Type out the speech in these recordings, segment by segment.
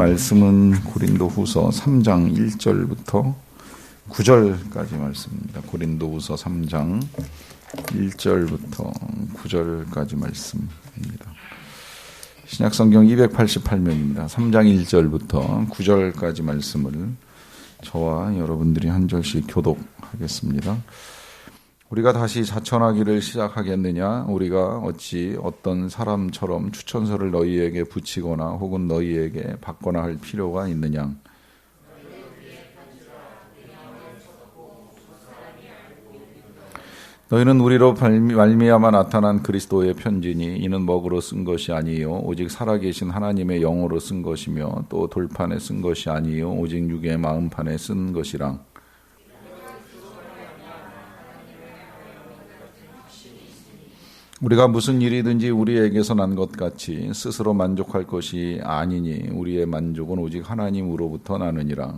말씀은 고린도후서 3장 1절부터 9절까지 말씀입니다. 고린도후서 3장 1절부터 9절까지 말씀입니다. 신약성경 288면입니다. 3장 1절부터 9절까지 말씀을 저와 여러분들이 한 절씩 교독하겠습니다. 우리가 다시 자천하기를 시작하겠느냐? 우리가 어찌 어떤 사람처럼 추천서를 너희에게 붙이거나 혹은 너희에게 받거나 할 필요가 있느냐? 너희는 우리로 말미암아 나타난 그리스도의 편지니 이는 먹으로 쓴 것이 아니요 오직 살아계신 하나님의 영으로 쓴 것이며 또 돌판에 쓴 것이 아니요 오직 육의 마음판에 쓴 것이라. 우리가 무슨 일이든지 우리에게서 난 것 같이 스스로 만족할 것이 아니니 우리의 만족은 오직 하나님으로부터 나느니라.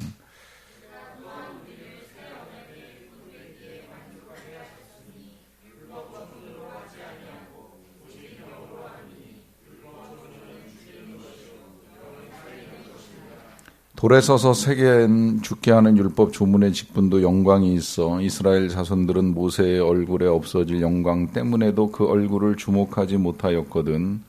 돌에 서서 세게 죽게 하는 율법 조문의 직분도 영광이 있어 이스라엘 자손들은 모세의 얼굴에 없어질 영광 때문에도 그 얼굴을 주목하지 못하였거든.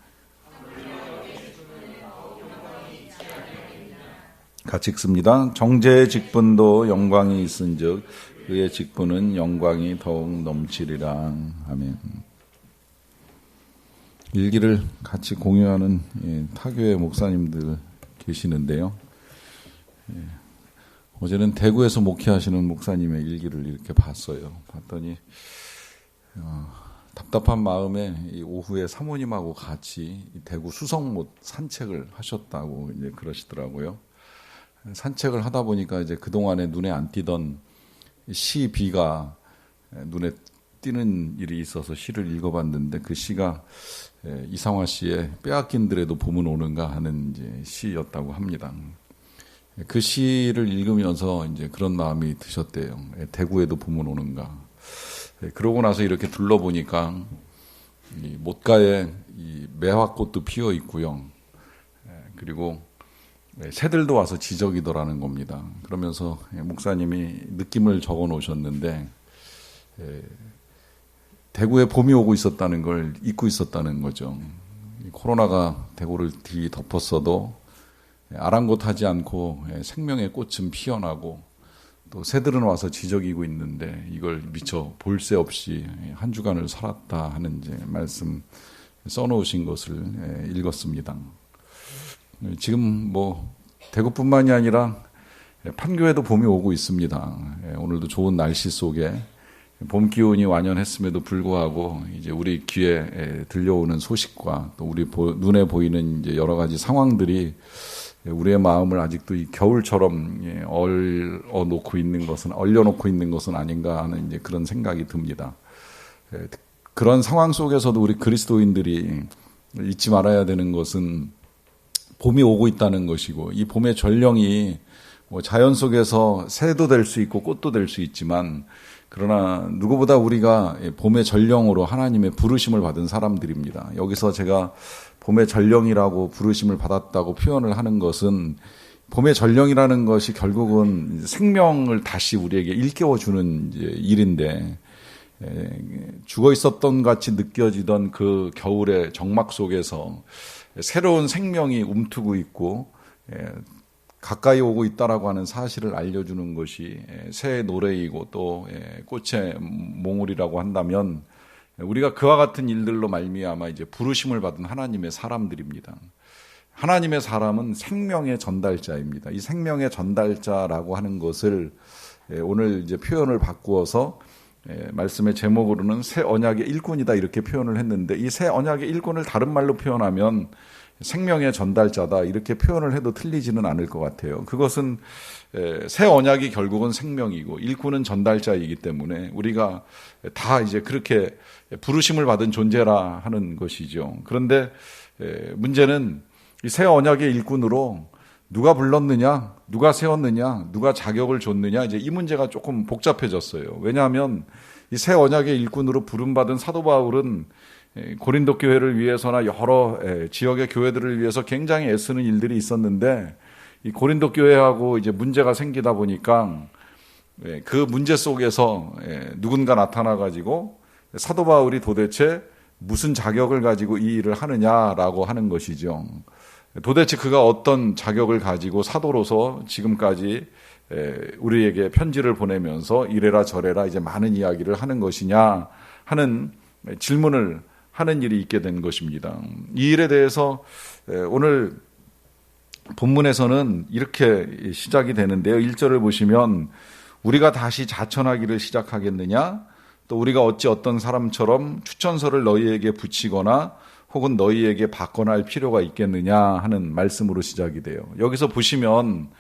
같이 읽습니다. 정죄의 직분도 영광이 있은즉 그의 직분은 영광이 더욱 넘치리라. 아멘. 일기를 같이 공유하는 타교회 목사님들 계시는데요. 어제는 대구에서 목회하시는 목사님의 일기를 이렇게 봤어요. 봤더니 답답한 마음에 이 오후에 사모님하고 같이 대구 수성못 산책을 하셨다고 이제 그러시더라고요. 산책을 하다 보니까 이제 그 동안에 눈에 안 띄던 시비가 눈에 띄는 일이 있어서 시를 읽어봤는데 그 시가 이상화 씨의 빼앗긴들에도 봄은 오는가 하는 이제 시였다고 합니다. 그 시를 읽으면서 이제 그런 마음이 드셨대요. 대구에도 봄은 오는가. 그러고 나서 이렇게 둘러보니까 이 못가에 이 매화꽃도 피어 있고요. 그리고 새들도 와서 지저귀더라는 겁니다. 그러면서 목사님이 느낌을 적어 놓으셨는데 대구에 봄이 오고 있었다는 걸 잊고 있었다는 거죠. 코로나가 대구를 뒤덮었어도 아랑곳하지 않고 생명의 꽃은 피어나고 또 새들은 와서 지저귀고 있는데 이걸 미처 볼 새 없이 한 주간을 살았다 하는 이제 말씀 써놓으신 것을 읽었습니다. 지금 뭐 대구뿐만이 아니라 판교에도 봄이 오고 있습니다. 오늘도 좋은 날씨 속에 봄 기온이 완연했음에도 불구하고 이제 우리 귀에 들려오는 소식과 또 우리 눈에 보이는 이제 여러 가지 상황들이 우리의 마음을 아직도 이 겨울처럼 얼려놓고 있는 것은 아닌가 하는 이제 그런 생각이 듭니다. 그런 상황 속에서도 우리 그리스도인들이 잊지 말아야 되는 것은 봄이 오고 있다는 것이고 이 봄의 전령이 뭐 자연 속에서 새도 될 수 있고 꽃도 될 수 있지만 그러나 누구보다 우리가 봄의 전령으로 하나님의 부르심을 받은 사람들입니다. 여기서 제가 봄의 전령이라고 부르심을 받았다고 표현을 하는 것은 봄의 전령이라는 것이 결국은 생명을 다시 우리에게 일깨워주는 일인데 죽어 있었던 같이 느껴지던 그 겨울의 정막 속에서 새로운 생명이 움트고 있고 가까이 오고 있다라고 하는 사실을 알려주는 것이 새의 노래이고 또 꽃의 몽울이라고 한다면 우리가 그와 같은 일들로 말미암아 이제 부르심을 받은 하나님의 사람들입니다. 하나님의 사람은 생명의 전달자입니다. 이 생명의 전달자라고 하는 것을 오늘 이제 표현을 바꾸어서 말씀의 제목으로는 새 언약의 일꾼이다 이렇게 표현을 했는데 이 새 언약의 일꾼을 다른 말로 표현하면 생명의 전달자다 이렇게 표현을 해도 틀리지는 않을 것 같아요. 그것은 새 언약이 결국은 생명이고 일꾼은 전달자이기 때문에 우리가 다 이제 그렇게 부르심을 받은 존재라 하는 것이죠. 그런데 문제는 이 새 언약의 일꾼으로 누가 불렀느냐, 누가 세웠느냐, 누가 자격을 줬느냐 이제 이 문제가 조금 복잡해졌어요. 왜냐하면 이 새 언약의 일꾼으로 부름받은 사도 바울은 고린도 교회를 위해서나 여러 지역의 교회들을 위해서 굉장히 애쓰는 일들이 있었는데 이 고린도 교회하고 이제 문제가 생기다 보니까 그 문제 속에서 누군가 나타나 가지고 사도 바울이 도대체 무슨 자격을 가지고 이 일을 하느냐라고 하는 것이죠. 도대체 그가 어떤 자격을 가지고 사도로서 지금까지 우리에게 편지를 보내면서 이래라 저래라 이제 많은 이야기를 하는 것이냐 하는 질문을 하는 일이 있게 된 것입니다. 이 일에 대해서 오늘 본문에서는 이렇게 시작이 되는데요. 1절을 보시면 우리가 다시 자천하기를 시작하겠느냐? 또 우리가 어찌 어떤 사람처럼 추천서를 너희에게 붙이거나 혹은 너희에게 받거나 할 필요가 있겠느냐 하는 말씀으로 시작이 돼요. 여기서 보시면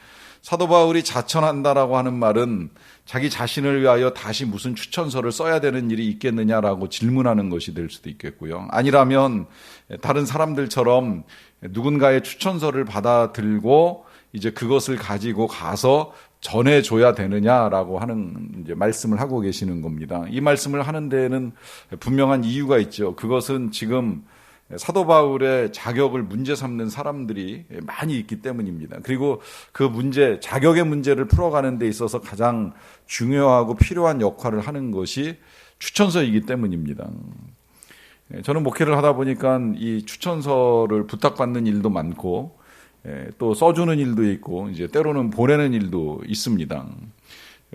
사도 바울이 자천한다라고 하는 말은 자기 자신을 위하여 다시 무슨 추천서를 써야 되는 일이 있겠느냐라고 질문하는 것이 될 수도 있겠고요. 아니라면 다른 사람들처럼 누군가의 추천서를 받아들고 이제 그것을 가지고 가서 전해줘야 되느냐라고 하는 이제 말씀을 하고 계시는 겁니다. 이 말씀을 하는 데에는 분명한 이유가 있죠. 그것은 지금 사도 바울의 자격을 문제 삼는 사람들이 많이 있기 때문입니다. 그리고 그 문제, 자격의 문제를 풀어가는 데 있어서 가장 중요하고 필요한 역할을 하는 것이 추천서이기 때문입니다. 저는 목회를 하다 보니까 이 추천서를 부탁받는 일도 많고 또 써주는 일도 있고 이제 때로는 보내는 일도 있습니다.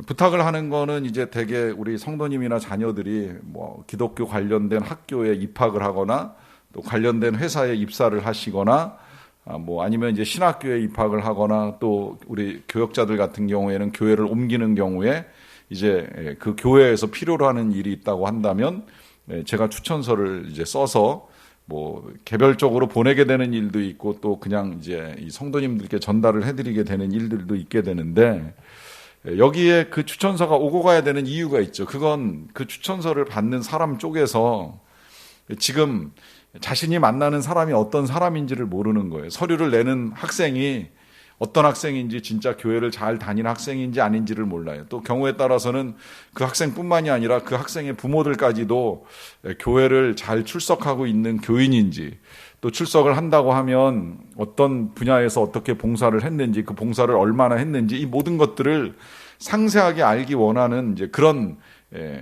부탁을 하는 거는 이제 대개 우리 성도님이나 자녀들이 뭐 기독교 관련된 학교에 입학을 하거나 또 관련된 회사에 입사를 하시거나 뭐 아니면 이제 신학교에 입학을 하거나 또 우리 교역자들 같은 경우에는 교회를 옮기는 경우에 이제 그 교회에서 필요로 하는 일이 있다고 한다면 제가 추천서를 이제 써서 뭐 개별적으로 보내게 되는 일도 있고 또 그냥 이제 이 성도님들께 전달을 해드리게 되는 일들도 있게 되는데 여기에 그 추천서가 오고 가야 되는 이유가 있죠. 그건 그 추천서를 받는 사람 쪽에서 지금 자신이 만나는 사람이 어떤 사람인지를 모르는 거예요. 서류를 내는 학생이 어떤 학생인지 진짜 교회를 잘 다니는 학생인지 아닌지를 몰라요. 또 경우에 따라서는 그 학생뿐만이 아니라 그 학생의 부모들까지도 교회를 잘 출석하고 있는 교인인지 또 출석을 한다고 하면 어떤 분야에서 어떻게 봉사를 했는지 그 봉사를 얼마나 했는지 이 모든 것들을 상세하게 알기 원하는 이제 그런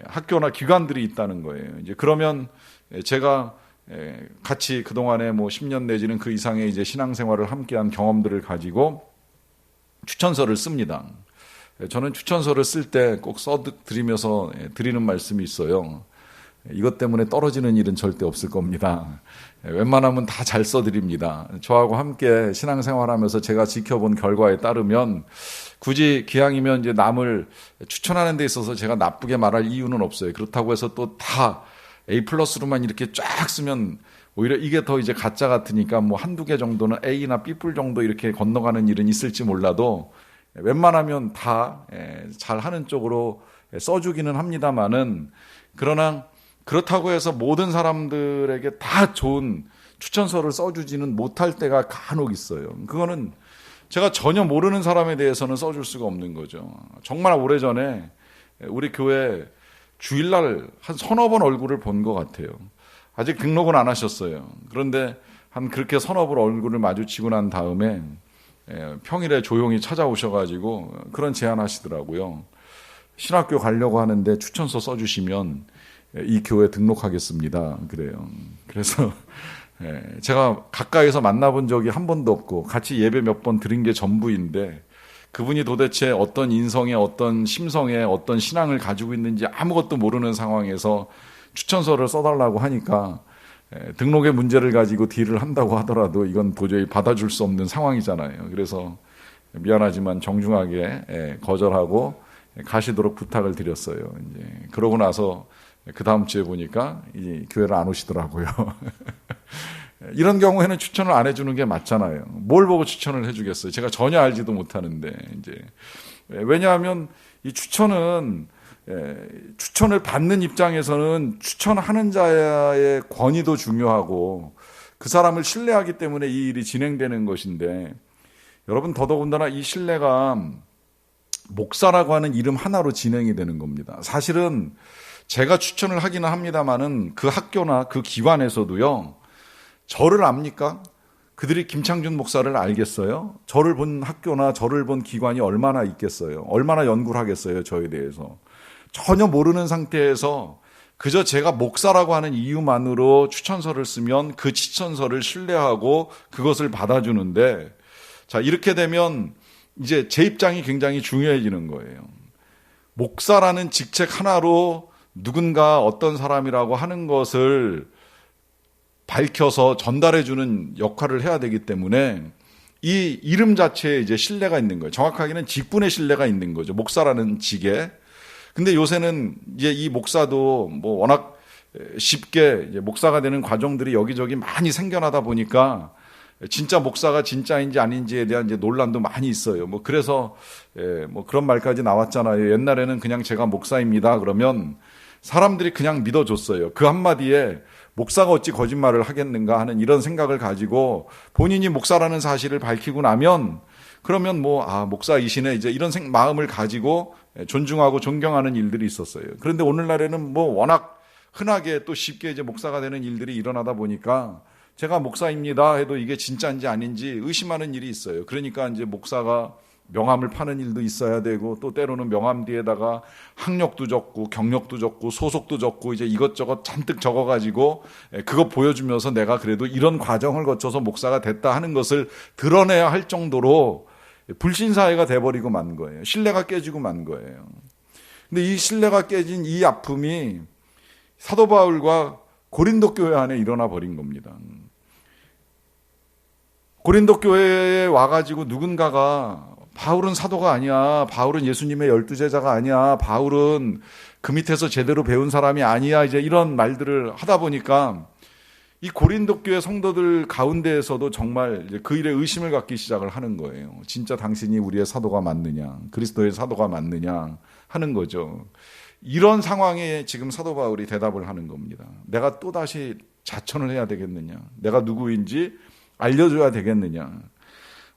학교나 기관들이 있다는 거예요. 이제 그러면 제가 같이 그동안에 뭐 10년 내지는 그 이상의 이제 신앙생활을 함께한 경험들을 가지고 추천서를 씁니다. 저는 추천서를 쓸 때 꼭 써드리면서 드리는 말씀이 있어요. 이것 때문에 떨어지는 일은 절대 없을 겁니다. 웬만하면 다 잘 써드립니다. 저하고 함께 신앙생활하면서 제가 지켜본 결과에 따르면 굳이 기왕이면 이제 남을 추천하는 데 있어서 제가 나쁘게 말할 이유는 없어요. 그렇다고 해서 또 다 A+로만 이렇게 쫙 쓰면 오히려 이게 더 이제 가짜 같으니까 뭐 한두 개 정도는 A나 B+ 정도 이렇게 건너가는 일은 있을지 몰라도 웬만하면 다 잘하는 쪽으로 써주기는 합니다만은 그러나 그렇다고 해서 모든 사람들에게 다 좋은 추천서를 써주지는 못할 때가 간혹 있어요. 그거는 제가 전혀 모르는 사람에 대해서는 써줄 수가 없는 거죠. 정말 오래전에 우리 교회 주일날 한 서너 번 얼굴을 본 것 같아요. 아직 등록은 안 하셨어요. 그런데 한 그렇게 서너 번 얼굴을 마주치고 난 다음에 평일에 조용히 찾아오셔가지고 그런 제안하시더라고요. 신학교 가려고 하는데 추천서 써주시면 이 교회 등록하겠습니다. 그래요. 그래서 제가 가까이서 만나본 적이 한 번도 없고 같이 예배 몇 번 드린 게 전부인데 그분이 도대체 어떤 인성에 어떤 심성에 어떤 신앙을 가지고 있는지 아무것도 모르는 상황에서 추천서를 써달라고 하니까 등록의 문제를 가지고 딜을 한다고 하더라도 이건 도저히 받아줄 수 없는 상황이잖아요. 그래서 미안하지만 정중하게 거절하고 가시도록 부탁을 드렸어요. 이제 그러고 나서 그 다음 주에 보니까 이 교회를 안 오시더라고요. 이런 경우에는 추천을 안 해주는 게 맞잖아요. 뭘 보고 추천을 해주겠어요? 제가 전혀 알지도 못하는데 이제 왜냐하면 이 추천은 추천을 받는 입장에서는 추천하는 자의 권위도 중요하고 그 사람을 신뢰하기 때문에 이 일이 진행되는 것인데 여러분 더더군다나 이 신뢰가 목사라고 하는 이름 하나로 진행이 되는 겁니다. 사실은 제가 추천을 하기는 합니다만은 그 학교나 그 기관에서도요. 저를 압니까? 그들이 김창준 목사를 알겠어요? 저를 본 학교나 저를 본 기관이 얼마나 있겠어요? 얼마나 연구를 하겠어요? 저에 대해서. 전혀 모르는 상태에서 그저 제가 목사라고 하는 이유만으로 추천서를 쓰면 그 추천서를 신뢰하고 그것을 받아주는데, 자, 이렇게 되면 이제 제 입장이 굉장히 중요해지는 거예요. 목사라는 직책 하나로 누군가 어떤 사람이라고 하는 것을 밝혀서 전달해주는 역할을 해야 되기 때문에 이 이름 자체에 이제 신뢰가 있는 거예요. 정확하게는 직분의 신뢰가 있는 거죠. 목사라는 직에. 근데 요새는 이제 이 목사도 뭐 워낙 쉽게 이제 목사가 되는 과정들이 여기저기 많이 생겨나다 보니까 진짜 목사가 진짜인지 아닌지에 대한 이제 논란도 많이 있어요. 뭐 그래서 뭐 그런 말까지 나왔잖아요. 옛날에는 그냥 제가 목사입니다. 그러면 사람들이 그냥 믿어줬어요. 그 한마디에 목사가 어찌 거짓말을 하겠는가 하는 이런 생각을 가지고 본인이 목사라는 사실을 밝히고 나면 그러면 목사이시네 이제 이런 마음을 가지고 존중하고 존경하는 일들이 있었어요. 그런데 오늘날에는 뭐 워낙 흔하게 또 쉽게 이제 목사가 되는 일들이 일어나다 보니까 제가 목사입니다 해도 이게 진짜인지 아닌지 의심하는 일이 있어요. 그러니까 이제 목사가 명함을 파는 일도 있어야 되고 또 때로는 명함 뒤에다가 학력도 적고 경력도 적고 소속도 적고 이제 이것저것 잔뜩 적어가지고 그거 보여주면서 내가 그래도 이런 과정을 거쳐서 목사가 됐다 하는 것을 드러내야 할 정도로 불신사회가 돼버리고 만 거예요. 신뢰가 깨지고 만 거예요. 근데 이 신뢰가 깨진 이 아픔이 사도 바울과 고린도 교회 안에 일어나 버린 겁니다. 고린도 교회에 와가지고 누군가가 바울은 사도가 아니야. 바울은 예수님의 12제자가 아니야. 바울은 그 밑에서 제대로 배운 사람이 아니야. 이제 이런 말들을 하다 보니까 이 고린도 교회 성도들 가운데에서도 정말 이제 그 일에 의심을 갖기 시작을 하는 거예요. 진짜 당신이 우리의 사도가 맞느냐? 그리스도의 사도가 맞느냐? 하는 거죠. 이런 상황에 지금 사도 바울이 대답을 하는 겁니다. 내가 또다시 자천을 해야 되겠느냐? 내가 누구인지 알려줘야 되겠느냐?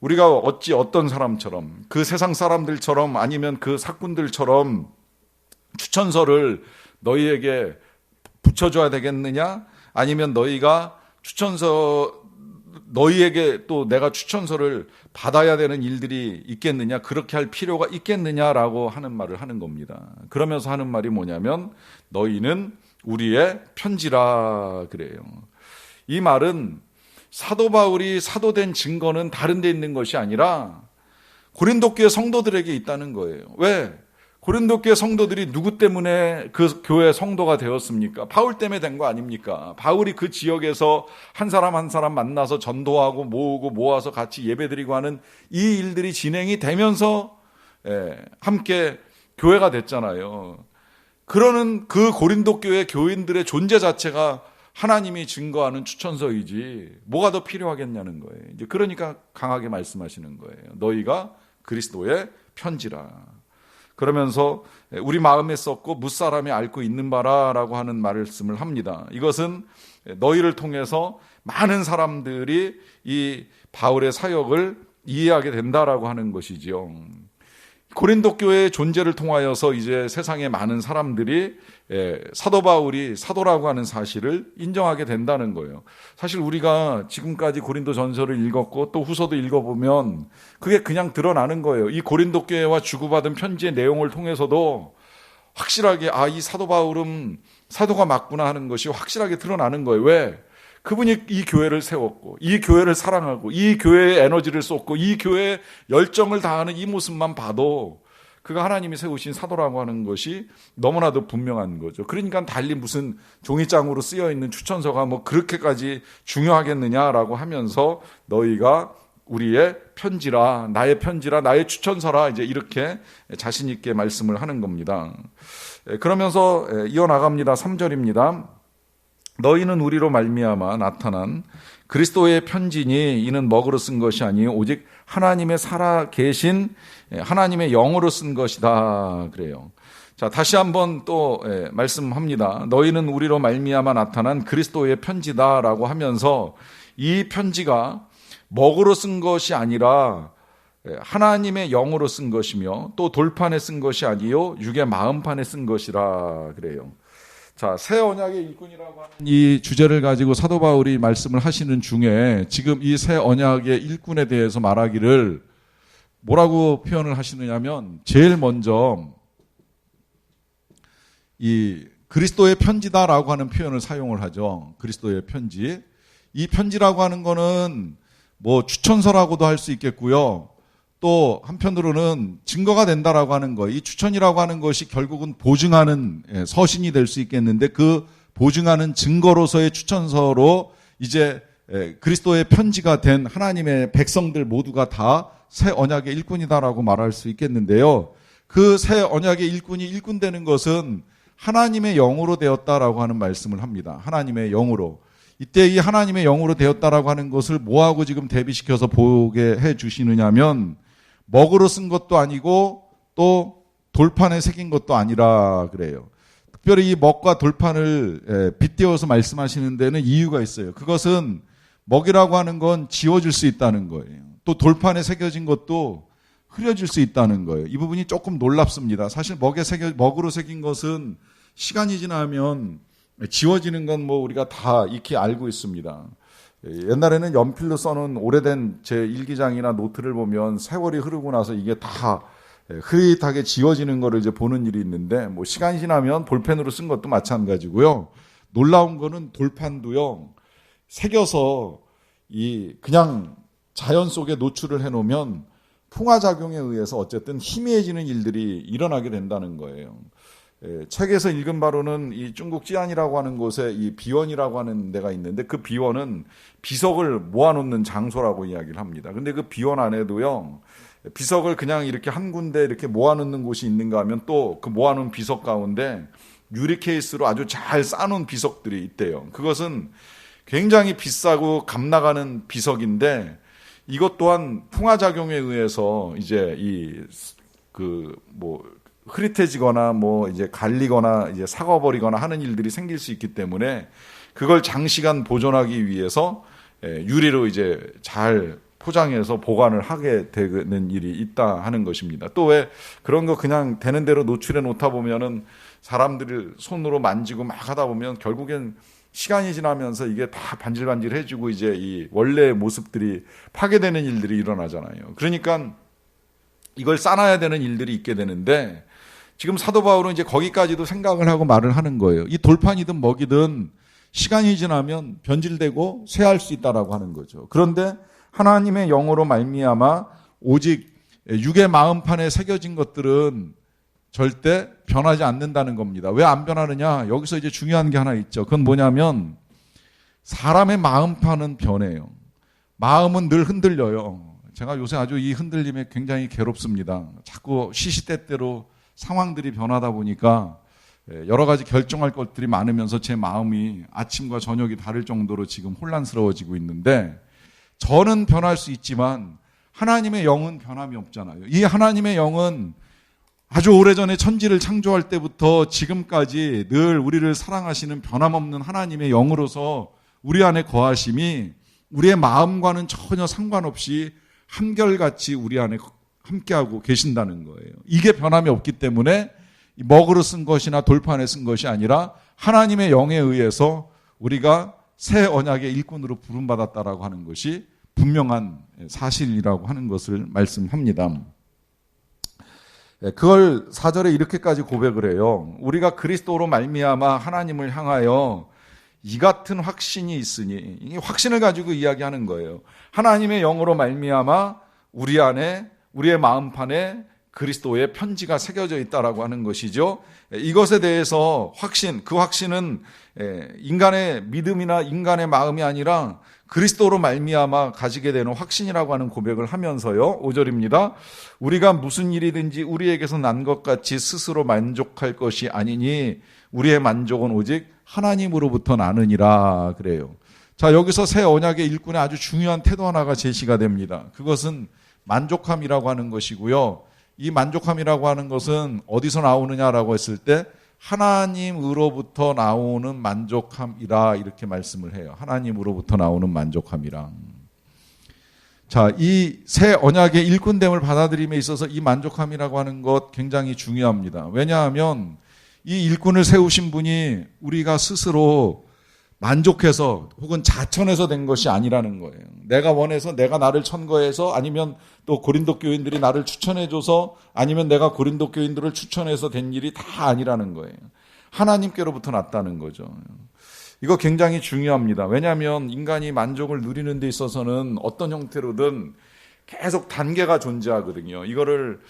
우리가 어찌 어떤 사람처럼 그 세상 사람들처럼 아니면 그 사꾼들처럼 추천서를 너희에게 붙여줘야 되겠느냐? 아니면 너희가 너희에게 또 내가 추천서를 받아야 되는 일들이 있겠느냐? 그렇게 할 필요가 있겠느냐라고 하는 말을 하는 겁니다. 그러면서 하는 말이 뭐냐면 너희는 우리의 편지라 그래요. 이 말은 사도 바울이 사도된 증거는 다른 데 있는 것이 아니라 고린도 교회 성도들에게 있다는 거예요. 왜? 고린도 교회 성도들이 누구 때문에 그 교회 성도가 되었습니까? 바울 때문에 된 거 아닙니까? 바울이 그 지역에서 한 사람 한 사람 만나서 전도하고 모으고 모아서 같이 예배드리고 하는 이 일들이 진행이 되면서 함께 교회가 됐잖아요. 그러는 그 고린도 교회 교인들의 존재 자체가 하나님이 증거하는 추천서이지 뭐가 더 필요하겠냐는 거예요. 이제 그러니까 강하게 말씀하시는 거예요. 너희가 그리스도의 편지라. 그러면서 우리 마음에 썼고 무사람이 앓고 있는 바라라고 하는 말씀을 합니다. 이것은 너희를 통해서 많은 사람들이 이 바울의 사역을 이해하게 된다라고 하는 것이지요. 고린도 교회의 존재를 통하여서 이제 세상의 많은 사람들이 사도 바울이 사도라고 하는 사실을 인정하게 된다는 거예요. 사실 우리가 지금까지 고린도 전서를 읽었고 또 후서도 읽어보면 그게 그냥 드러나는 거예요. 이 고린도 교회와 주고받은 편지의 내용을 통해서도 확실하게 이 사도 바울은 사도가 맞구나 하는 것이 확실하게 드러나는 거예요. 왜? 그분이 이 교회를 세웠고 이 교회를 사랑하고 이 교회에 에너지를 쏟고 이 교회에 열정을 다하는 이 모습만 봐도 그가 하나님이 세우신 사도라고 하는 것이 너무나도 분명한 거죠. 그러니까 달리 무슨 종이장으로 쓰여있는 추천서가 뭐 그렇게까지 중요하겠느냐라고 하면서 너희가 우리의 편지라, 나의 편지라, 나의 추천서라 이제 이렇게 자신 있게 말씀을 하는 겁니다. 그러면서 이어나갑니다. 3절입니다. 너희는 우리로 말미암아 나타난 그리스도의 편지니 이는 먹으로 쓴 것이 아니요 오직 하나님의 살아 계신 하나님의 영으로 쓴 것이다 그래요. 자, 다시 한번 또 말씀합니다. 너희는 우리로 말미암아 나타난 그리스도의 편지다라고 하면서 이 편지가 먹으로 쓴 것이 아니라 하나님의 영으로 쓴 것이며 또 돌판에 쓴 것이 아니요 육의 마음판에 쓴 것이라 그래요. 자, 새 언약의 일꾼이라고 하는 이 주제를 가지고 사도 바울이 말씀을 하시는 중에 지금 이 새 언약의 일꾼에 대해서 말하기를 뭐라고 표현을 하시느냐면 제일 먼저 이 그리스도의 편지다라고 하는 표현을 사용을 하죠. 그리스도의 편지. 이 편지라고 하는 거는 뭐 추천서라고도 할 수 있겠고요. 또 한편으로는 증거가 된다라고 하는 거. 이 추천이라고 하는 것이 결국은 보증하는 서신이 될 수 있겠는데 그 보증하는 증거로서의 추천서로 이제 그리스도의 편지가 된 하나님의 백성들 모두가 다 새 언약의 일꾼이다라고 말할 수 있겠는데요. 그 새 언약의 일꾼이 일꾼되는 것은 하나님의 영으로 되었다라고 하는 말씀을 합니다. 하나님의 영으로. 이때 이 하나님의 영으로 되었다라고 하는 것을 뭐하고 지금 대비시켜서 보게 해 주시느냐면 먹으로 쓴 것도 아니고 또 돌판에 새긴 것도 아니라 그래요. 특별히 이 먹과 돌판을 빗대어서 말씀하시는 데는 이유가 있어요. 그것은 먹이라고 하는 건 지워질 수 있다는 거예요. 또 돌판에 새겨진 것도 흐려질 수 있다는 거예요. 이 부분이 조금 놀랍습니다. 사실 먹으로 새긴 것은 시간이 지나면 지워지는 건 뭐 우리가 다 익히 알고 있습니다. 옛날에는 연필로 써놓은 오래된 제 일기장이나 노트를 보면 세월이 흐르고 나서 이게 다 흐릿하게 지워지는 거를 이제 보는 일이 있는데 뭐 시간이 지나면 볼펜으로 쓴 것도 마찬가지고요. 놀라운 거는 돌판도요. 새겨서 이 그냥 자연 속에 노출을 해놓으면 풍화작용에 의해서 어쨌든 희미해지는 일들이 일어나게 된다는 거예요. 책에서 읽은 바로는 이 중국 찌안이라고 하는 곳에 이 비원이라고 하는 데가 있는데 그 비원은 비석을 모아놓는 장소라고 이야기를 합니다. 근데 그 비원 안에도요, 비석을 그냥 이렇게 한 군데 이렇게 모아놓는 곳이 있는가 하면 또 그 모아놓은 비석 가운데 유리 케이스로 아주 잘 싸놓은 비석들이 있대요. 그것은 굉장히 비싸고 값 나가는 비석인데 이것 또한 풍화작용에 의해서 이제 흐릿해지거나 뭐 이제 갈리거나 이제 삭아버리거나 하는 일들이 생길 수 있기 때문에 그걸 장시간 보존하기 위해서 유리로 이제 잘 포장해서 보관을 하게 되는 일이 있다 하는 것입니다. 또 왜 그런 거 그냥 되는 대로 노출해 놓다 보면은 사람들을 손으로 만지고 막 하다 보면 결국엔 시간이 지나면서 이게 다 반질반질해지고 이제 이 원래의 모습들이 파괴되는 일들이 일어나잖아요. 그러니까 이걸 싸놔야 되는 일들이 있게 되는데 지금 사도 바울은 이제 거기까지도 생각을 하고 말을 하는 거예요. 이 돌판이든 먹이든 시간이 지나면 변질되고 쇠할 수 있다라고 하는 거죠. 그런데 하나님의 영으로 말미암아 오직 육의 마음판에 새겨진 것들은 절대 변하지 않는다는 겁니다. 왜 안 변하느냐? 여기서 이제 중요한 게 하나 있죠. 그건 뭐냐면 사람의 마음판은 변해요. 마음은 늘 흔들려요. 제가 요새 아주 이 흔들림에 굉장히 괴롭습니다. 자꾸 시시때때로 상황들이 변하다 보니까 여러 가지 결정할 것들이 많으면서 제 마음이 아침과 저녁이 다를 정도로 지금 혼란스러워지고 있는데 저는 변할 수 있지만 하나님의 영은 변함이 없잖아요. 이 하나님의 영은 아주 오래전에 천지를 창조할 때부터 지금까지 늘 우리를 사랑하시는 변함없는 하나님의 영으로서 우리 안에 거하심이 우리의 마음과는 전혀 상관없이 한결같이 우리 안에 함께하고 계신다는 거예요. 이게 변함이 없기 때문에 먹으로 쓴 것이나 돌판에 쓴 것이 아니라 하나님의 영에 의해서 우리가 새 언약의 일꾼으로 부름받았다라고 하는 것이 분명한 사실이라고 하는 것을 말씀합니다. 그걸 4절에 이렇게까지 고백을 해요. 우리가 그리스도로 말미암아 하나님을 향하여 이 같은 확신이 있으니, 이 확신을 가지고 이야기하는 거예요. 하나님의 영으로 말미암아 우리 안에 우리의 마음판에 그리스도의 편지가 새겨져 있다라고 하는 것이죠. 이것에 대해서 그 확신은 인간의 믿음이나 인간의 마음이 아니라 그리스도로 말미암아 가지게 되는 확신이라고 하는 고백을 하면서요. 5절입니다. 우리가 무슨 일이든지 우리에게서 난 것 같이 스스로 만족할 것이 아니니 우리의 만족은 오직 하나님으로부터 나느니라 그래요. 자, 여기서 새 언약의 일꾼의 아주 중요한 태도 하나가 제시가 됩니다. 그것은 만족함이라고 하는 것이고요. 이 만족함이라고 하는 것은 어디서 나오느냐라고 했을 때 하나님으로부터 나오는 만족함이라 이렇게 말씀을 해요. 하나님으로부터 나오는 만족함이라. 자, 이 새 언약의 일꾼됨을 받아들임에 있어서 이 만족함이라고 하는 것 굉장히 중요합니다. 왜냐하면 이 일꾼을 세우신 분이 우리가 스스로 만족해서 혹은 자천해서 된 것이 아니라는 거예요. 내가 원해서, 내가 나를 천거해서, 아니면 또 고린도 교인들이 나를 추천해줘서, 아니면 내가 고린도 교인들을 추천해서 된 일이 다 아니라는 거예요. 하나님께로부터 났다는 거죠. 이거 굉장히 중요합니다. 왜냐하면 인간이 만족을 누리는 데 있어서는 어떤 형태로든 계속 단계가 존재하거든요. 이거를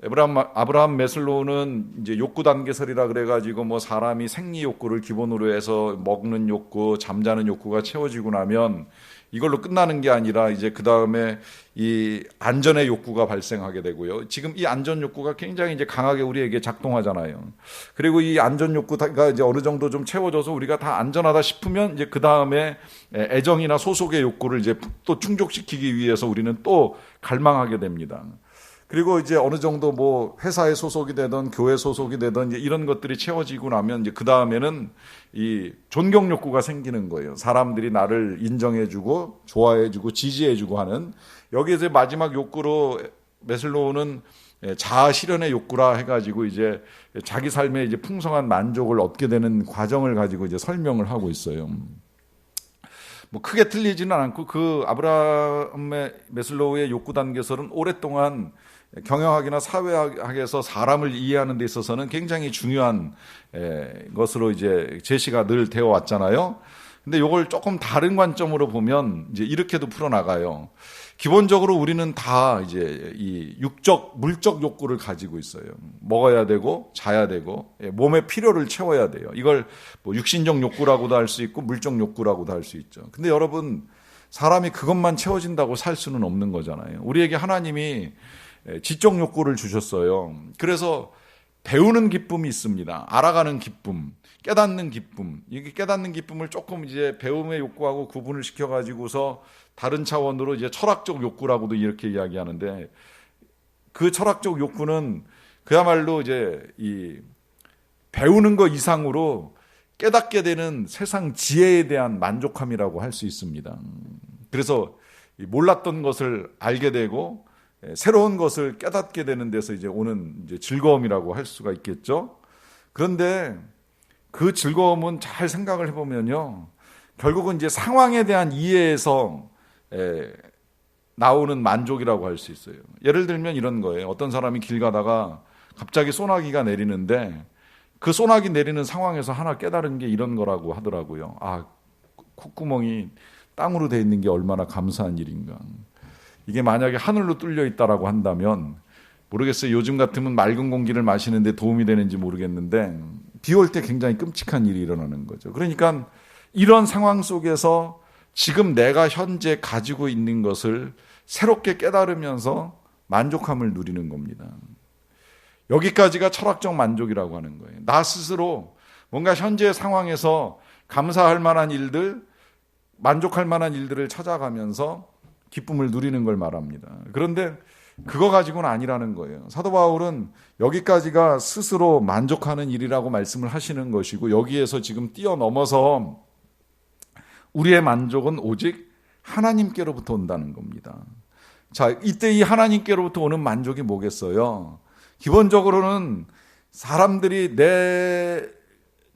아브라함 메슬로우는 이제 욕구 단계설이라 그래가지고 뭐 사람이 생리 욕구를 기본으로 해서 먹는 욕구, 잠자는 욕구가 채워지고 나면 이걸로 끝나는 게 아니라 이제 그 다음에 이 안전의 욕구가 발생하게 되고요. 지금 이 안전 욕구가 굉장히 이제 강하게 우리에게 작동하잖아요. 그리고 이 안전 욕구가 이제 어느 정도 좀 채워져서 우리가 다 안전하다 싶으면 이제 그 다음에 애정이나 소속의 욕구를 이제 또 충족시키기 위해서 우리는 또 갈망하게 됩니다. 그리고 이제 어느 정도 뭐 회사에 소속이 되든 교회 소속이 되든 이제 이런 것들이 채워지고 나면 이제 그 다음에는 이 존경 욕구가 생기는 거예요. 사람들이 나를 인정해주고 좋아해주고 지지해주고 하는, 여기에서 마지막 욕구로 메슬로우는 자아 실현의 욕구라 해가지고 이제 자기 삶에 이제 풍성한 만족을 얻게 되는 과정을 가지고 이제 설명을 하고 있어요. 뭐 크게 틀리지는 않고 그 아브라함 메슬로우의 욕구 단계설은 오랫동안 경영학이나 사회학에서 사람을 이해하는 데 있어서는 굉장히 중요한 것으로 이제 제시가 늘 되어 왔잖아요. 근데 이걸 조금 다른 관점으로 보면 이제 이렇게도 풀어나가요. 기본적으로 우리는 다 이제 이 물적 욕구를 가지고 있어요. 먹어야 되고 자야 되고 몸의 필요를 채워야 돼요. 이걸 뭐 육신적 욕구라고도 할 수 있고 물적 욕구라고도 할 수 있죠. 근데 여러분, 사람이 그것만 채워진다고 살 수는 없는 거잖아요. 우리에게 하나님이 지적 욕구를 주셨어요. 그래서 배우는 기쁨이 있습니다. 알아가는 기쁨, 깨닫는 기쁨. 이게 깨닫는 기쁨을 조금 이제 배움의 욕구하고 구분을 시켜가지고서 다른 차원으로 이제 철학적 욕구라고도 이렇게 이야기하는데, 그 철학적 욕구는 그야말로 이제 이 배우는 것 이상으로 깨닫게 되는 세상 지혜에 대한 만족함이라고 할 수 있습니다. 그래서 몰랐던 것을 알게 되고 새로운 것을 깨닫게 되는 데서 이제 오는 이제 즐거움이라고 할 수가 있겠죠. 그런데 그 즐거움은 잘 생각을 해보면요, 결국은 이제 상황에 대한 이해에서 나오는 만족이라고 할 수 있어요. 예를 들면 이런 거예요. 어떤 사람이 길 가다가 갑자기 소나기가 내리는데 그 소나기 내리는 상황에서 하나 깨달은 게 이런 거라고 하더라고요. 아, 콧구멍이 땅으로 돼 있는 게 얼마나 감사한 일인가. 이게 만약에 하늘로 뚫려 있다라고 한다면, 모르겠어요. 요즘 같으면 맑은 공기를 마시는데 도움이 되는지 모르겠는데 비 올 때 굉장히 끔찍한 일이 일어나는 거죠. 그러니까 이런 상황 속에서 지금 내가 현재 가지고 있는 것을 새롭게 깨달으면서 만족함을 누리는 겁니다. 여기까지가 철학적 만족이라고 하는 거예요. 나 스스로 뭔가 현재 상황에서 감사할 만한 일들, 만족할 만한 일들을 찾아가면서 기쁨을 누리는 걸 말합니다. 그런데 그거 가지고는 아니라는 거예요. 사도 바울은 여기까지가 스스로 만족하는 일이라고 말씀을 하시는 것이고, 여기에서 지금 뛰어넘어서 우리의 만족은 오직 하나님께로부터 온다는 겁니다. 자, 이때 이 하나님께로부터 오는 만족이 뭐겠어요? 기본적으로는 사람들이 내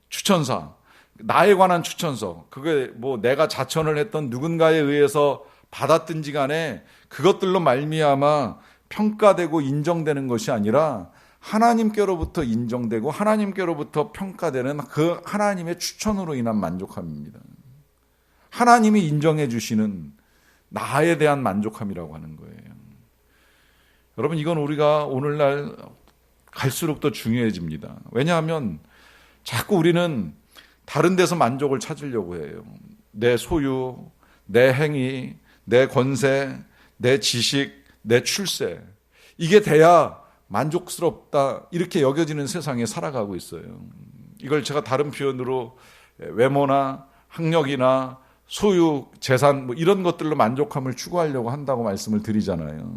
추천사, 나에 관한 추천서, 그게 뭐 내가 자천을 했던 누군가에 의해서 받았든지 간에 그것들로 말미암아 평가되고 인정되는 것이 아니라 하나님께로부터 인정되고 하나님께로부터 평가되는 그 하나님의 추천으로 인한 만족함입니다. 하나님이 인정해 주시는 나에 대한 만족함이라고 하는 거예요. 여러분, 이건 우리가 오늘날 갈수록 더 중요해집니다. 왜냐하면 자꾸 우리는 다른 데서 만족을 찾으려고 해요. 내 소유, 내 행위, 내 권세, 내 지식, 내 출세, 이게 돼야 만족스럽다, 이렇게 여겨지는 세상에 살아가고 있어요. 이걸 제가 다른 표현으로 외모나 학력이나 소유, 재산 뭐 이런 것들로 만족함을 추구하려고 한다고 말씀을 드리잖아요.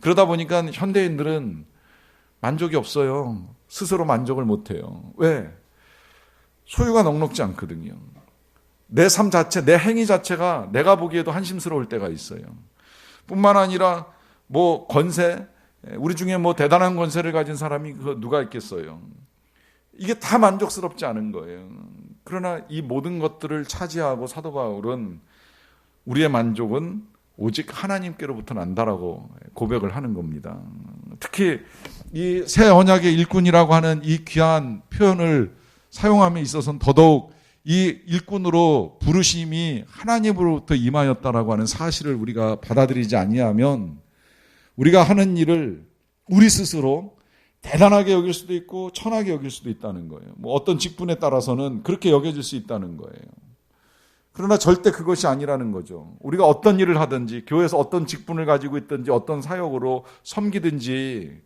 그러다 보니까 현대인들은 만족이 없어요. 스스로 만족을 못해요. 왜? 소유가 넉넉지 않거든요. 내 삶 자체, 내 행위 자체가 내가 보기에도 한심스러울 때가 있어요. 뿐만 아니라 뭐 권세, 우리 중에 뭐 대단한 권세를 가진 사람이 누가 있겠어요. 이게 다 만족스럽지 않은 거예요. 그러나 이 모든 것들을 차지하고 사도 바울은 우리의 만족은 오직 하나님께로부터 난다라고 고백을 하는 겁니다. 특히 이 새 언약의 일꾼이라고 하는 이 귀한 표현을 사용함에 있어서는 더더욱 이 일꾼으로 부르심이 하나님으로부터 임하였다라고 하는 사실을 우리가 받아들이지 아니하면 우리가 하는 일을 우리 스스로 대단하게 여길 수도 있고 천하게 여길 수도 있다는 거예요. 뭐 어떤 직분에 따라서는 그렇게 여겨질 수 있다는 거예요. 그러나 절대 그것이 아니라는 거죠. 우리가 어떤 일을 하든지 교회에서 어떤 직분을 가지고 있든지 어떤 사역으로 섬기든지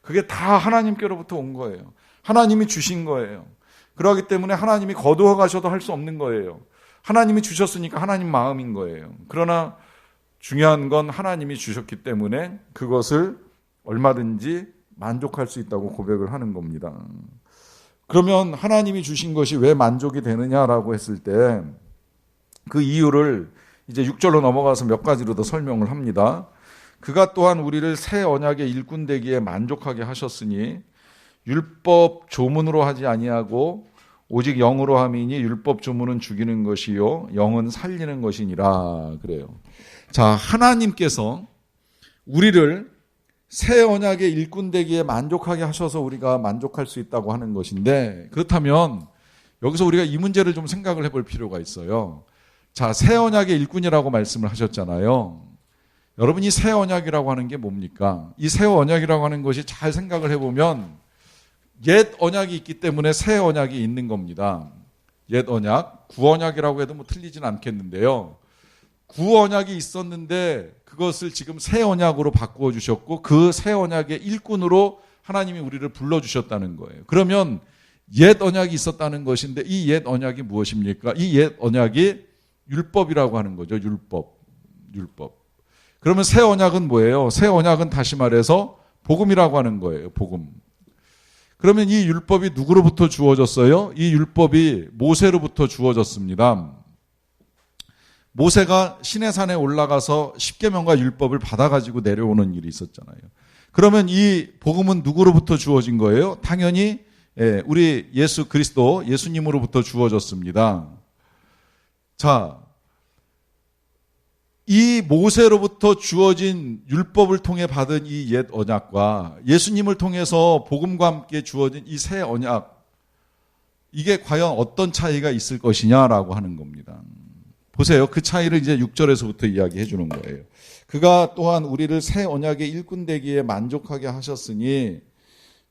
그게 다 하나님께로부터 온 거예요. 하나님이 주신 거예요. 그렇기 때문에 하나님이 거두어 가셔도 할 수 없는 거예요. 하나님이 주셨으니까 하나님 마음인 거예요. 그러나 중요한 건 하나님이 주셨기 때문에 그것을 얼마든지 만족할 수 있다고 고백을 하는 겁니다. 그러면 하나님이 주신 것이 왜 만족이 되느냐라고 했을 때 그 이유를 이제 6절로 넘어가서 몇 가지로 더 설명을 합니다. 그가 또한 우리를 새 언약의 일꾼 되기에 만족하게 하셨으니 율법 조문으로 하지 아니하고 오직 영으로 함이니 율법 조문은 죽이는 것이요 영은 살리는 것이니라 그래요. 자, 하나님께서 우리를 새 언약의 일꾼 되기에 만족하게 하셔서 우리가 만족할 수 있다고 하는 것인데, 그렇다면 여기서 우리가 이 문제를 좀 생각을 해볼 필요가 있어요. 자, 새 언약의 일꾼이라고 말씀을 하셨잖아요. 여러분, 이 새 언약이라고 하는 게 뭡니까? 이 새 언약이라고 하는 것이 잘 생각을 해보면 옛 언약이 있기 때문에 새 언약이 있는 겁니다. 옛 언약, 구언약이라고 해도 뭐 틀리진 않겠는데요. 구언약이 있었는데 그것을 지금 새 언약으로 바꾸어 주셨고 그 새 언약의 일꾼으로 하나님이 우리를 불러주셨다는 거예요. 그러면 옛 언약이 있었다는 것인데 이 옛 언약이 무엇입니까? 이 옛 언약이 율법이라고 하는 거죠. 율법. 그러면 새 언약은 뭐예요? 새 언약은 다시 말해서 복음이라고 하는 거예요. 복음. 그러면 이 율법이 누구로부터 주어졌어요? 이 율법이 모세로부터 주어졌습니다. 모세가 시내산에 올라가서 십계명과 율법을 받아가지고 내려오는 일이 있었잖아요. 그러면 이 복음은 누구로부터 주어진 거예요? 당연히 우리 예수 그리스도 예수님으로부터 주어졌습니다. 자, 이 모세로부터 주어진 율법을 통해 받은 이 옛 언약과 예수님을 통해서 복음과 함께 주어진 이 새 언약, 이게 과연 어떤 차이가 있을 것이냐라고 하는 겁니다. 보세요. 그 차이를 이제 6절에서부터 이야기해 주는 거예요. 그가 또한 우리를 새 언약의 일꾼 되기에 만족하게 하셨으니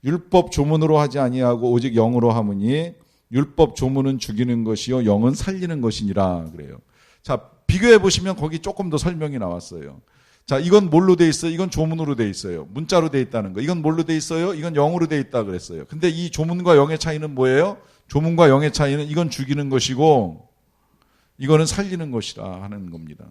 율법 조문으로 하지 아니하고 오직 영으로 하므니 율법 조문은 죽이는 것이요 영은 살리는 것이니라 그래요. 자, 비교해 보시면 거기 조금 더 설명이 나왔어요. 자, 이건 뭘로 돼 있어요? 이건 조문으로 돼 있어요. 문자로 돼 있다는 거. 이건 뭘로 돼 있어요? 이건 영으로 돼 있다 그랬어요. 근데 이 조문과 영의 차이는 뭐예요? 조문과 영의 차이는 이건 죽이는 것이고 이거는 살리는 것이라 하는 겁니다.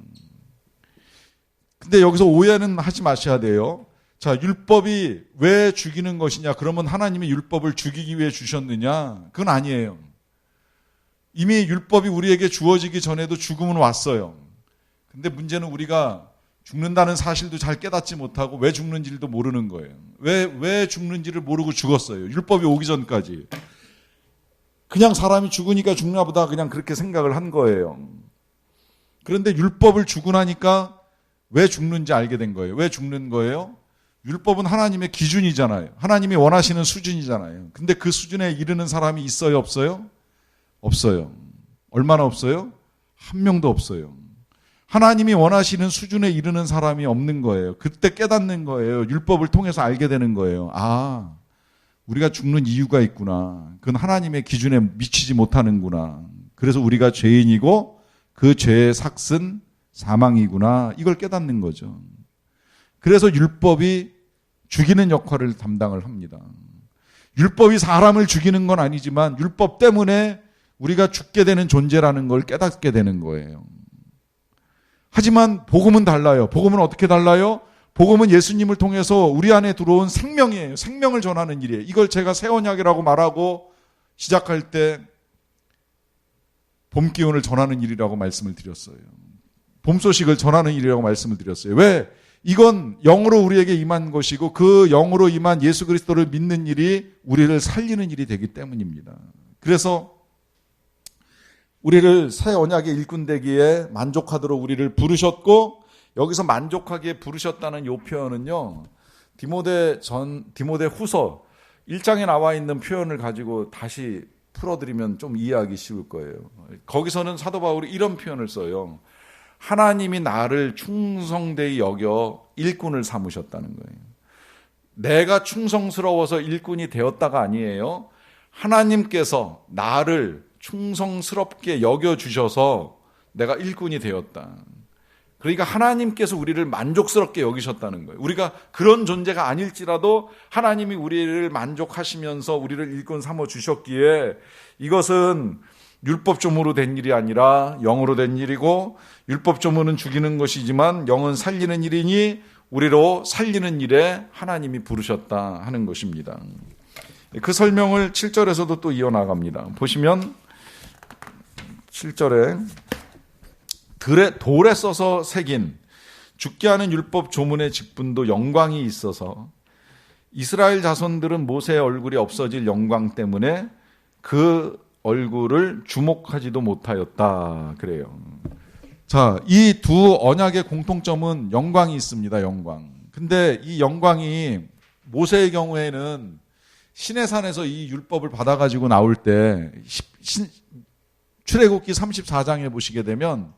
근데 여기서 오해는 하지 마셔야 돼요. 자, 율법이 왜 죽이는 것이냐? 그러면 하나님이 율법을 죽이기 위해 주셨느냐? 그건 아니에요. 이미 율법이 우리에게 주어지기 전에도 죽음은 왔어요. 근데 문제는 우리가 죽는다는 사실도 잘 깨닫지 못하고 왜 죽는지도 모르는 거예요. 왜 죽는지를 모르고 죽었어요. 율법이 오기 전까지. 그냥 사람이 죽으니까 죽나 보다 그냥 그렇게 생각을 한 거예요. 그런데 율법을 주고 나니까 왜 죽는지 알게 된 거예요. 왜 죽는 거예요? 율법은 하나님의 기준이잖아요. 하나님이 원하시는 수준이잖아요. 근데 그 수준에 이르는 사람이 있어요, 없어요? 없어요. 얼마나 없어요? 한 명도 없어요. 하나님이 원하시는 수준에 이르는 사람이 없는 거예요. 그때 깨닫는 거예요. 율법을 통해서 알게 되는 거예요. 아, 우리가 죽는 이유가 있구나. 그건 하나님의 기준에 미치지 못하는구나. 그래서 우리가 죄인이고 그 죄의 삭은 사망이구나. 이걸 깨닫는 거죠. 그래서 율법이 죽이는 역할을 담당을 합니다. 율법이 사람을 죽이는 건 아니지만 율법 때문에 우리가 죽게 되는 존재라는 걸 깨닫게 되는 거예요. 하지만 복음은 달라요. 복음은 어떻게 달라요? 복음은 예수님을 통해서 우리 안에 들어온 생명이에요. 생명을 전하는 일이에요. 이걸 제가 새 언약이라고 말하고 시작할 때 봄 기운을 전하는 일이라고 말씀을 드렸어요. 봄 소식을 전하는 일이라고 말씀을 드렸어요. 왜? 이건 영으로 우리에게 임한 것이고 그 영으로 임한 예수 그리스도를 믿는 일이 우리를 살리는 일이 되기 때문입니다. 그래서 우리를 새 언약의 일꾼 되기에 만족하도록 우리를 부르셨고, 여기서 만족하기에 부르셨다는 요 표현은요, 디모데 후서 1장에 나와 있는 표현을 가지고 다시 풀어드리면 좀 이해하기 쉬울 거예요. 거기서는 사도 바울이 이런 표현을 써요. 하나님이 나를 충성되이 여겨 일꾼을 삼으셨다는 거예요. 내가 충성스러워서 일꾼이 되었다가 아니에요. 하나님께서 나를 충성스럽게 여겨주셔서 내가 일꾼이 되었다. 그러니까 하나님께서 우리를 만족스럽게 여기셨다는 거예요. 우리가 그런 존재가 아닐지라도 하나님이 우리를 만족하시면서 우리를 일꾼 삼아 주셨기에 이것은 율법조문으로 된 일이 아니라 영으로 된 일이고, 율법조문은 죽이는 것이지만 영은 살리는 일이니 우리로 살리는 일에 하나님이 부르셨다 하는 것입니다. 그 설명을 7절에서도 또 이어나갑니다. 보시면 7절에 돌에 써서 새긴 죽게 하는 율법 조문의 직분도 영광이 있어서 이스라엘 자손들은 모세의 얼굴이 없어질 영광 때문에 그 얼굴을 주목하지도 못하였다 그래요. 자, 이 두 언약의 공통점은 영광이 있습니다. 영광. 근데 이 영광이 모세의 경우에는 시내산에서 이 율법을 받아가지고 나올 때 출애굽기 34장에 보시게 되면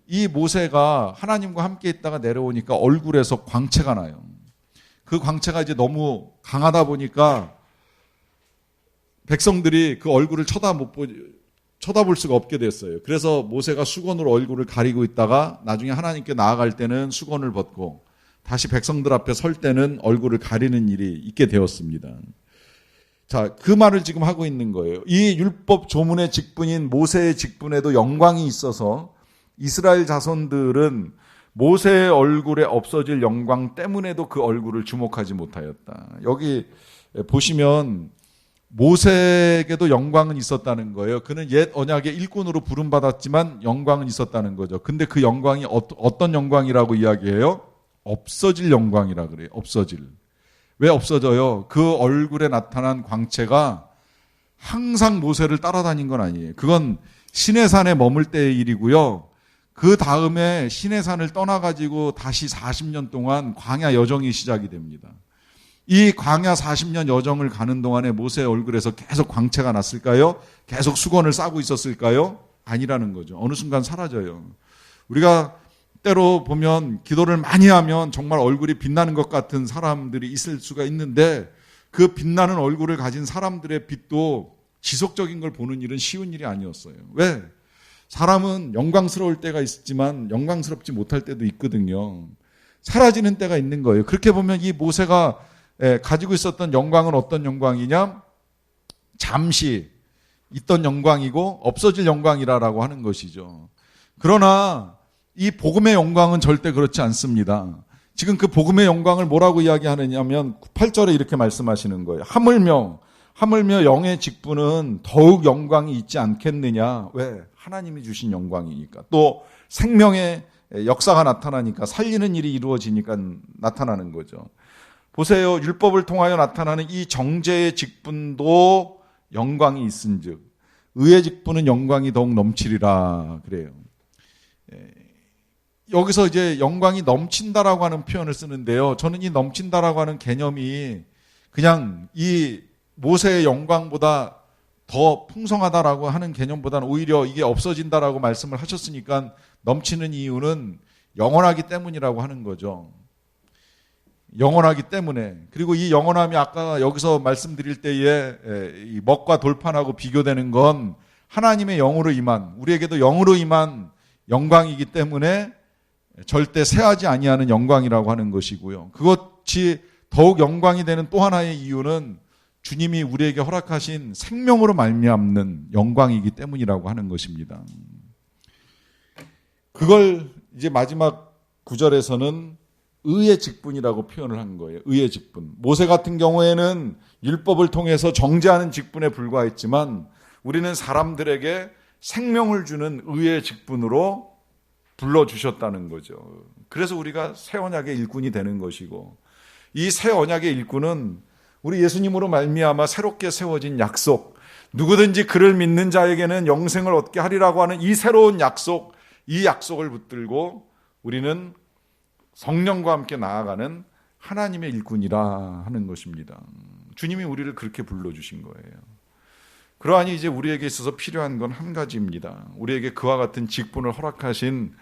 이 모세가 하나님과 함께 있다가 내려오니까 얼굴에서 광채가 나요. 그 광채가 이제 너무 강하다 보니까 백성들이 그 얼굴을 쳐다볼 수가 없게 됐어요. 그래서 모세가 수건으로 얼굴을 가리고 있다가 나중에 하나님께 나아갈 때는 수건을 벗고 다시 백성들 앞에 설 때는 얼굴을 가리는 일이 있게 되었습니다. 자, 그 말을 지금 하고 있는 거예요. 이 율법 조문의 직분인 모세의 직분에도 영광이 있어서 이스라엘 자손들은 모세의 얼굴에 없어질 영광 때문에도 그 얼굴을 주목하지 못하였다. 여기 보시면 모세에게도 영광은 있었다는 거예요. 그는 옛 언약의 일꾼으로 부름받았지만 영광은 있었다는 거죠. 근데 그 영광이 어떤 영광이라고 이야기해요? 없어질 영광이라 그래요. 없어질. 왜 없어져요? 그 얼굴에 나타난 광채가 항상 모세를 따라다닌 건 아니에요. 그건 시내산에 머물 때의 일이고요. 그 다음에 시내산을 떠나가지고 다시 40년 동안 광야 여정이 시작이 됩니다. 이 광야 40년 여정을 가는 동안에 모세의 얼굴에서 계속 광채가 났을까요? 계속 수건을 싸고 있었을까요? 아니라는 거죠. 어느 순간 사라져요. 우리가 때로 보면 기도를 많이 하면 정말 얼굴이 빛나는 것 같은 사람들이 있을 수가 있는데 그 빛나는 얼굴을 가진 사람들의 빛도 지속적인 걸 보는 일은 쉬운 일이 아니었어요. 왜? 사람은 영광스러울 때가 있지만 영광스럽지 못할 때도 있거든요. 사라지는 때가 있는 거예요. 그렇게 보면 이 모세가 가지고 있었던 영광은 어떤 영광이냐? 잠시 있던 영광이고 없어질 영광이라고 하는 것이죠. 그러나 이 복음의 영광은 절대 그렇지 않습니다. 지금 그 복음의 영광을 뭐라고 이야기하느냐면 8절에 이렇게 말씀하시는 거예요. 하물며 영의 직분은 더욱 영광이 있지 않겠느냐. 왜? 하나님이 주신 영광이니까. 또 생명의 역사가 나타나니까, 살리는 일이 이루어지니까 나타나는 거죠. 보세요. 율법을 통하여 나타나는 이 정죄의 직분도 영광이 있은즉 의의 직분은 영광이 더욱 넘치리라 그래요. 여기서 이제 영광이 넘친다라고 하는 표현을 쓰는데요. 저는 이 넘친다라고 하는 개념이 그냥 이 모세의 영광보다 더 풍성하다라고 하는 개념보다는 오히려 이게 없어진다라고 말씀을 하셨으니까 넘치는 이유는 영원하기 때문이라고 하는 거죠. 영원하기 때문에. 그리고 이 영원함이 아까 여기서 말씀드릴 때에 이 먹과 돌판하고 비교되는 건 하나님의 영으로 임한, 우리에게도 영으로 임한 영광이기 때문에 절대 쇠하지 아니하는 영광이라고 하는 것이고요. 그것이 더욱 영광이 되는 또 하나의 이유는 주님이 우리에게 허락하신 생명으로 말미암는 영광이기 때문이라고 하는 것입니다. 그걸 이제 마지막 9절에서는 의의 직분이라고 표현을 한 거예요. 의의 직분. 모세 같은 경우에는 율법을 통해서 정죄하는 직분에 불과했지만 우리는 사람들에게 생명을 주는 의의 직분으로 불러주셨다는 거죠. 그래서 우리가 새 언약의 일꾼이 되는 것이고, 이 새 언약의 일꾼은 우리 예수님으로 말미암아 새롭게 세워진 약속, 누구든지 그를 믿는 자에게는 영생을 얻게 하리라고 하는 이 새로운 약속, 이 약속을 붙들고 우리는 성령과 함께 나아가는 하나님의 일꾼이라 하는 것입니다. 주님이 우리를 그렇게 불러주신 거예요. 그러하니 이제 우리에게 있어서 필요한 건 한 가지입니다. 우리에게 그와 같은 직분을 허락하신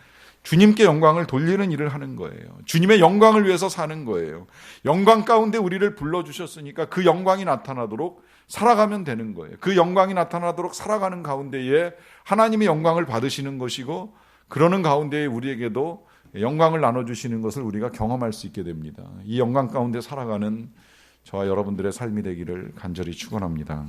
주님께 영광을 돌리는 일을 하는 거예요. 주님의 영광을 위해서 사는 거예요. 영광 가운데 우리를 불러주셨으니까 그 영광이 나타나도록 살아가면 되는 거예요. 그 영광이 나타나도록 살아가는 가운데에 하나님의 영광을 받으시는 것이고, 그러는 가운데에 우리에게도 영광을 나눠주시는 것을 우리가 경험할 수 있게 됩니다. 이 영광 가운데 살아가는 저와 여러분들의 삶이 되기를 간절히 축원합니다.